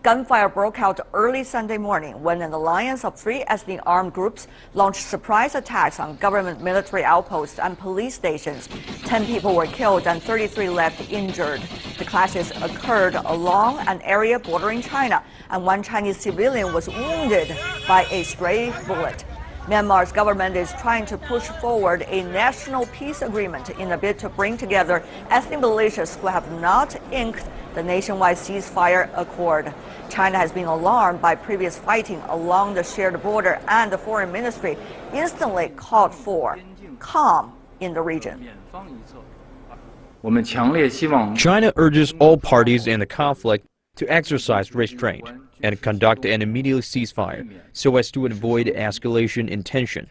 Gunfire broke out early Sunday morning when an alliance of 3 ethnic armed groups launched surprise attacks on government military outposts and police stations. 10 people were killed and 33 left injured. The clashes occurred along an area bordering China, and one Chinese civilian was wounded by a stray bullet. Myanmar's government is trying to push forward a national peace agreement in a bid to bring together ethnic militias who have not inked the nationwide ceasefire accord. China has been alarmed by previous fighting along the shared border, and the foreign ministry instantly called for calm in the region. China urges all parties in the conflict to exercise restraint and conduct an immediate ceasefire so as to avoid escalation in tension,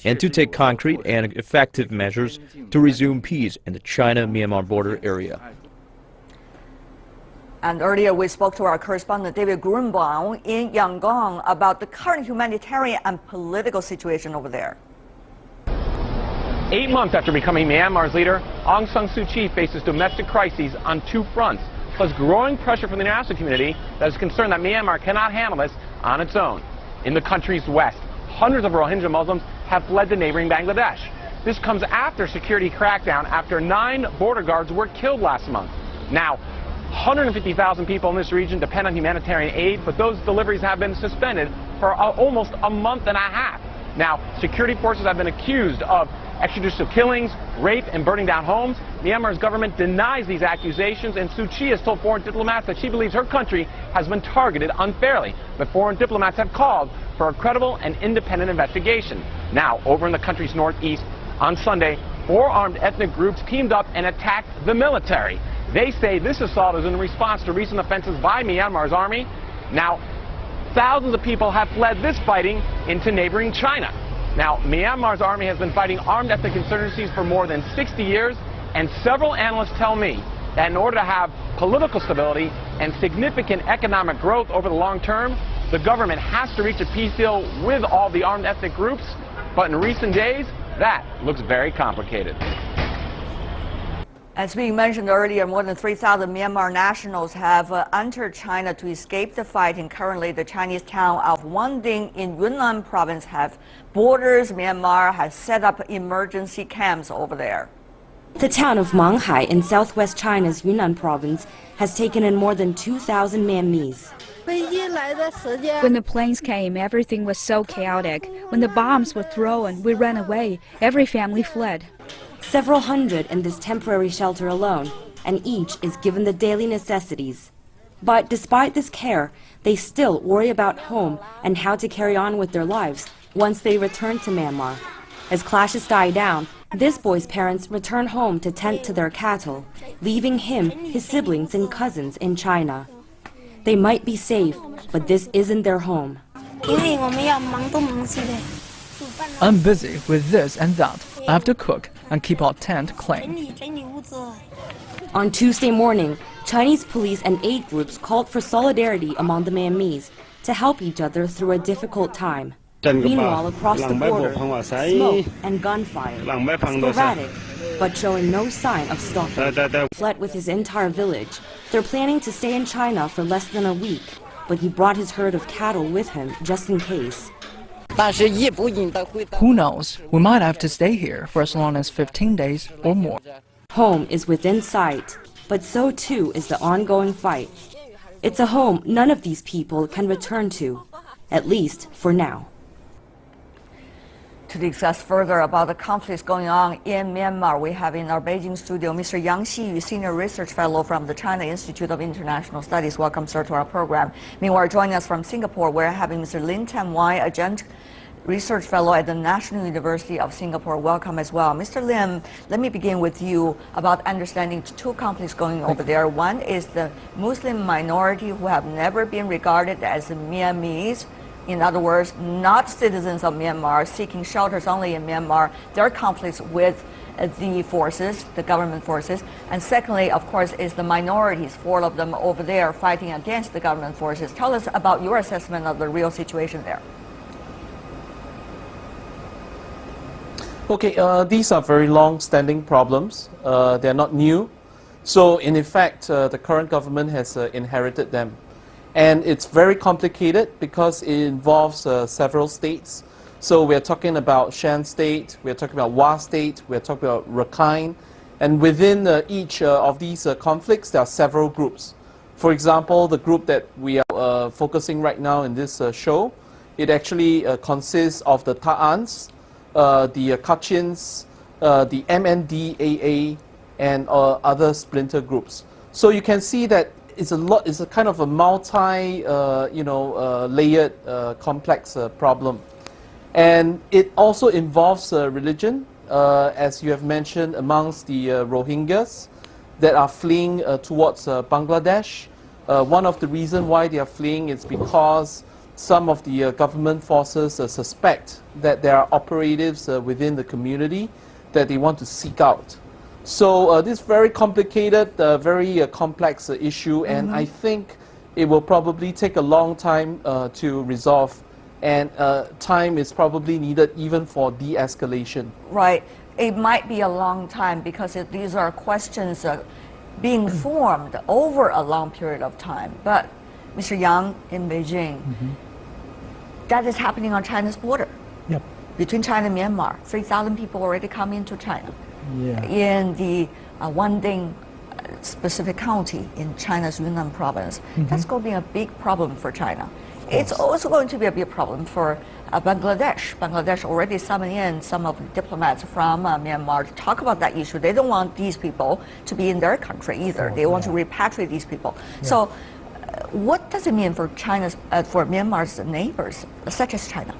and to take concrete and effective measures to resume peace in the China-Myanmar border area. And earlier we spoke to our correspondent David Grunbaum in Yangon about the current humanitarian and political situation over there. 8 months after becoming Myanmar's leader, Aung San Suu Kyi faces domestic crises on 2 fronts, plus growing pressure from the international community that is concerned that Myanmar cannot handle this on its own. In the country's west, hundreds of Rohingya Muslims have fled to neighboring Bangladesh. This comes after security crackdown after 9 border guards were killed last month. Now, 150,000 people in this region depend on humanitarian aid, but those deliveries have been suspended for almost a month and a half. Now, security forces have been accused of extrajudicial killings, rape, and burning down homes. Myanmar's government denies these accusations, and Suu Kyi has told foreign diplomats that she believes her country has been targeted unfairly. But foreign diplomats have called for a credible and independent investigation. Now, over in the country's northeast, on Sunday, 4 armed ethnic groups teamed up and attacked the military. They say this assault is in response to recent offenses by Myanmar's army. Now, thousands of people have fled this fighting into neighboring China. Now, Myanmar's army has been fighting armed ethnic insurgencies for more than 60 years, and several analysts tell me that in order to have political stability and significant economic growth over the long term, the government has to reach a peace deal with all the armed ethnic groups. But in recent days, that looks very complicated. As being mentioned earlier, more than 3,000 Myanmar nationals have entered China to escape the fighting. Currently, the Chinese town of Wanding in Yunnan province have borders. Myanmar has set up emergency camps over there. The town of Manghai in southwest China's Yunnan province has taken in more than 2,000 Myanmese. When the planes came, everything was so chaotic. When the bombs were thrown, we ran away. Every family fled. Several hundred in this temporary shelter alone, and each is given the daily necessities. But despite this care, they still worry about home and how to carry on with their lives once they return to Myanmar. As clashes die down, this boy's parents return home to tend to their cattle, leaving him, his siblings and cousins in China. They might be safe, but this isn't their home. I'm busy with this and that. I have to cook and keep our tent clean. On Tuesday morning, Chinese police and aid groups called for solidarity among the Myanmese to help each other through a difficult time. Meanwhile, across the border, smoke and gunfire, sporadic, but showing no sign of stopping. Fled with his entire village. They're planning to stay in China for less than a week, but he brought his herd of cattle with him just in case. Who knows? We might have to stay here for as long as 15 days or more. Home is within sight, but so too is the ongoing fight. It's a home none of these people can return to, at least for now. To discuss further about the conflicts going on in Myanmar, we have in our Beijing studio Mr. Yang Xiyu, Senior Research Fellow from the China Institute of International Studies. Welcome, sir, to our program. Meanwhile, joining us from Singapore, we're having Mr. Lin Tan-Wai, Adjunct Research Fellow at the National University of Singapore. Welcome as well. Mr. Lim, let me begin with you about understanding 2 conflicts going over there. One is the Muslim minority who have never been regarded as Myanmese. In other words, not citizens of Myanmar, seeking shelters only in Myanmar. There are conflicts with the forces, the government forces. And secondly, of course, is the minorities, 4 of them over there fighting against the government forces. Tell us about your assessment of the real situation there. Okay, these are very long-standing problems. They're not new. So, in effect, the current government has inherited them. And it's very complicated because it involves several states. So we're talking about Shan State, we're talking about Wa State, we're talking about Rakhine. And within each of these conflicts, there are several groups. For example, the group that we are focusing right now in this show, it actually consists of the Ta'ans, the Kachins, the MNDAA, and other splinter groups. So you can see that it's a kind of a layered, complex problem. And it also involves religion, as you have mentioned, amongst the Rohingyas that are fleeing towards Bangladesh. One of the reasons why they are fleeing is because some of the government forces suspect that there are operatives within the community that they want to seek out. So this very complicated, very complex issue, and I think it will probably take a long time to resolve, and time is probably needed even for de-escalation. Right. It might be a long time because these are questions being formed over a long period of time. But Mr. Yang, in Beijing, that is happening on China's border. Yep. Between China and Myanmar, 3,000 people already come into China. Yeah. In the Wanding specific county in China's Yunnan province. That's going to be a big problem for China. It's also going to be a big problem for Bangladesh. Bangladesh already summoned in some of the diplomats from Myanmar to talk about that issue. They don't want these people to be in their country either. They want to repatriate these people. So what does it mean for China's, for Myanmar's neighbors, such as China?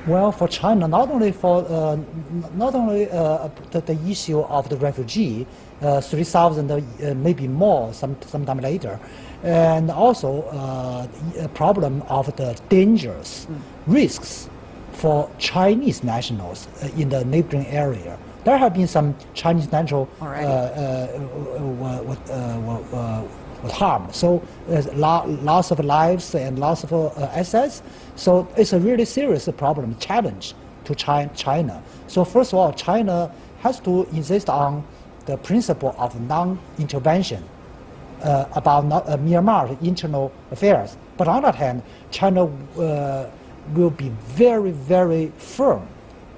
Well, for China, not only the issue of the refugee, 3,000 maybe more sometime later, and also a problem of the dangers, risks for Chinese nationals in the neighboring area. There have been some Chinese nationals with harm. So loss of lives and loss of assets. So it's a really serious problem, challenge to China. So first of all, China has to insist on the principle of non-intervention about Myanmar's internal affairs. But on the other hand, China will be very, very firm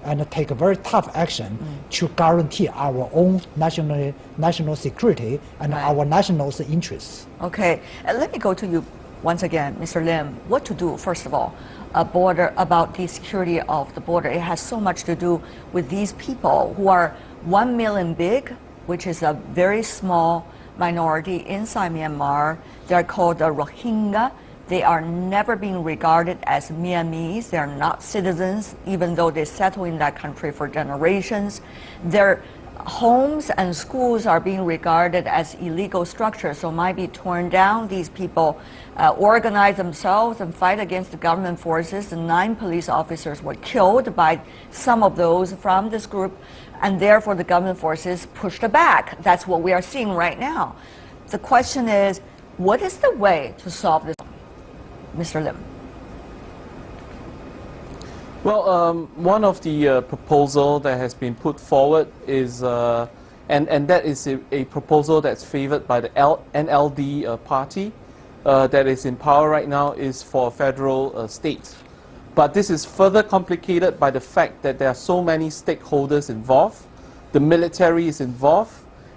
and take a very tough action to guarantee our own national security and our nationals' interests. Okay, let me go to you once again, Mr. Lim. What to do, first of all, about the security of the border? It has so much to do with these people who are 1 million big, which is a very small minority inside Myanmar. They're called the Rohingya. They are never being regarded as Myanmese. They're not citizens, even though they settle in that country for generations. Their homes and schools are being regarded as illegal structures, so might be torn down. These people organize themselves and fight against the government forces. 9 police officers were killed by some of those from this group, and therefore the government forces pushed back. That's what we are seeing right now. The question is, what is the way to solve this? Mr. Lim. Well, one of the proposal that has been put forward is, and that is a proposal that's favored by the NLD party that is in power right now, is for federal state. But this is further complicated by the fact that there are so many stakeholders involved. The military is involved.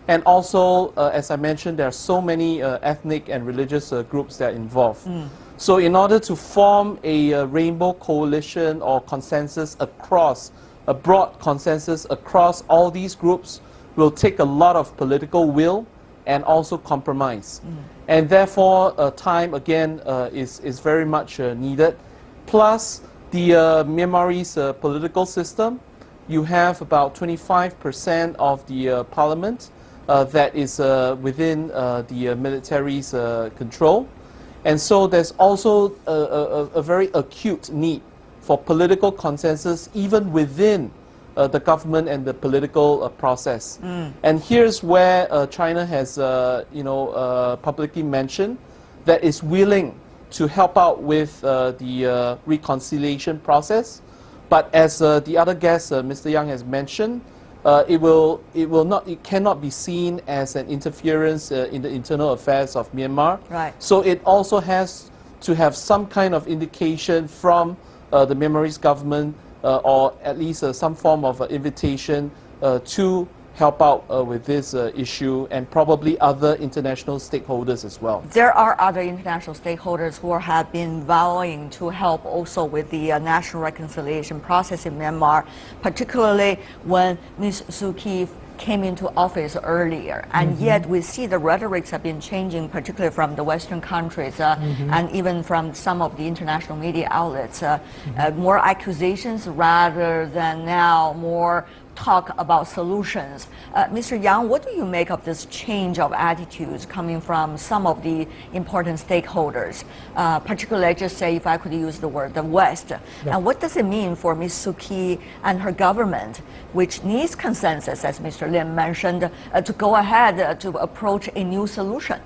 And also, as I mentioned, there are so many ethnic and religious groups that are involved. So in order to form a rainbow coalition or consensus across, a broad consensus across all these groups will take a lot of political will and also compromise. And therefore, time again is very much needed. Plus, the Myanmarese political system, you have about 25% of the parliament that is within the military's control. And so there's also a very acute need for political consensus even within the government and the political process. And here's where China has publicly mentioned that it's willing to help out with the reconciliation process. But as the other guest, Mr. Yang, has mentioned, it cannot be seen as an interference in the internal affairs of Myanmar. Right. So it also has to have some kind of indication from the Myanmarese government or at least some form of invitation to help out with this issue, and probably other international stakeholders as well. There are other international stakeholders who have been vowing to help also with the national reconciliation process in Myanmar, particularly when Ms. Suu Kyi came into office earlier, and yet we see the rhetorics have been changing, particularly from the Western countries and even from some of the international media outlets. More accusations rather than now more talk about solutions. Mr. Yang, what do you make of this change of attitudes coming from some of the important stakeholders, particularly, just say, if I could use the word, the West? And what does it mean for Ms. Suu Kyi and her government, which needs consensus, as Mr. Lim mentioned, to go ahead to approach a new solution?